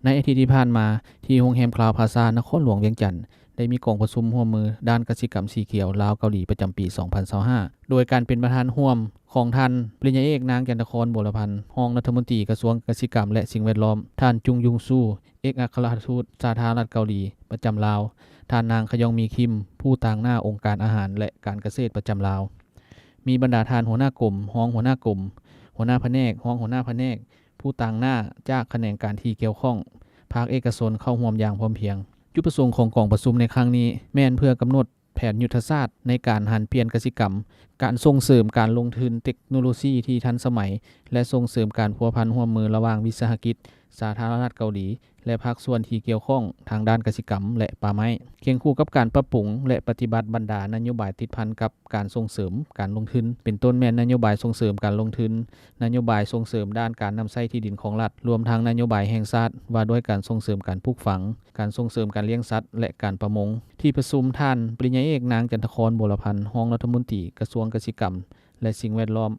ในอาทิตย์ที่ผ่านมาที่โรงแรมคลาวพลาซานครหลวงเวียงจันทน์ได้มีกองประชุมร่วมมือด้านกสิกรรมสีเขียวลาวเกาหลีประจำปี 2025 โดยการเป็นประธานร่วมของท่านปริญญาเอกนางจันทครโบรพันธ์รองรัฐมนตรีกระทรวงกสิกรรมและสิ่งแวดล้อมท่านจุงยุงซูเอกอัครราชทูตสาธารณรัฐเกาหลีประจำลาวท่านนางขยองมีคิมผู้ต่างหน้าองค์การอาหารและการเกษตรประจำลาวมีบรรดาท่านหัวหน้ากรมรองหัวหน้ากรมหัวหน้าแผนกรองหัวหน้าแผนกผู้ต่างหน้าจากแขนงการที่เกี่ยวข้องภาคเอกชนเข้าร่วมอย่างพร้อมเพรียงจุดประสงค์ของกองประชุมในครั้งนี้แม่นเพื่อกำหนดแผนยุทธศาสตร์ในการหันเปลี่ยนกสิกรรมการส่งเสริมการลงทุนเทคโนโลยีที่ทันสมัยและส่งเสริมการพัวพันร่วมมือระหว่างวิสาหกิจสาธารณรัฐเกาหลีและภาคส่วนที่เกี่ยวข้องทางด้านกสิกรรมและป่าไม้เคียงคู่กับการปรับปรุงและปฏิบัติบรรดานโยบายติดพันกับการส่งเสริมการลงทุนเป็นต้นแม่นนโยบายส่งเสริมการลงทุนนโยบายส่งเสริมด้านการนำใช้ที่ดินของรัฐรวมทั้งนโยบายแห่งชาติว่าด้วยการส่งเสริมการปลูกฝังการส่งเสริมการเลี้ยงสัตว์และการประมงที่ประชุมท่านปริญญาเอกนางจันทครโบรพันธ์รองรัฐมนตรีกระทรวงกสิกรรมและสิ่งแวดล้อม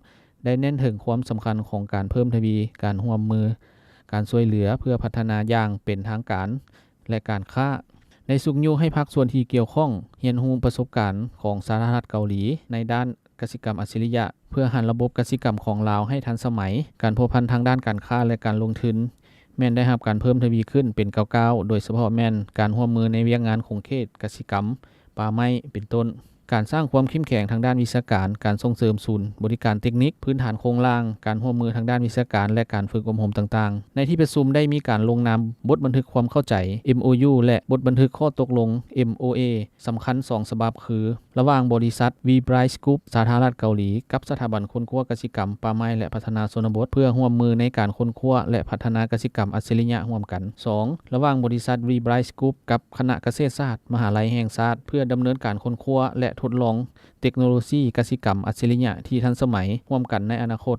ได้เน้นถึงความสำคัญของการเพิ่มทวีการร่วมมือการช่วยเหลือเพื่อพัฒนาอย่างเป็นทางการและการค้าในสุกยุให้ภาคส่วนที่เกี่ยวข้องเรียนรู้ประสบการณ์ของสาธารณรัฐเกาหลีในด้านกสิกรรมอัจฉริยะเพื่อหันระบบกสิกรรมของลาวให้ทันสมัยการพัวพันทางด้านการค้าและการลงทุนแม่นได้รับการเพิ่มทวีขึ้นเป็นก้าวๆโดยเฉพาะแม่นการร่วมมือในเวียกงานของเขตกสิกรรมป่าไม้เป็นต้นการสร้างความเข้มแข็งทางด้านวิชาการการส่งเสริมศูนย์บริการเทคนิคพื้นฐานโครงล่างการร่วมมือทางด้านวิชาการและการฝึกอบรมต่างๆในที่ประชุมได้มีการลงนามบทบันทึกความเข้าใจ MOU และบทบันทึกข้อตกลง MOA สำคัญ2ฉบับคือระหว่างบริษัท V Bright Group สาธารณรัฐเกาหลีกับสถาบันค้นคว้ากสิกรรมป่าไม้และพัฒนาชนบทเพื่อร่วมมือในการค้นคว้าและพัฒนากสิกรรมอัจฉริยะร่วมกัน2ระหว่างบริษัท V Bright Group กับคณะเกษตรศาสตร์มหาลัยแห่งชาติเพื่อดำเนินการค้นคว้าและทดลองเทคโนโลยีกสิกรรมอัจฉริยะที่ทันสมัยร่วมกันในอนาคต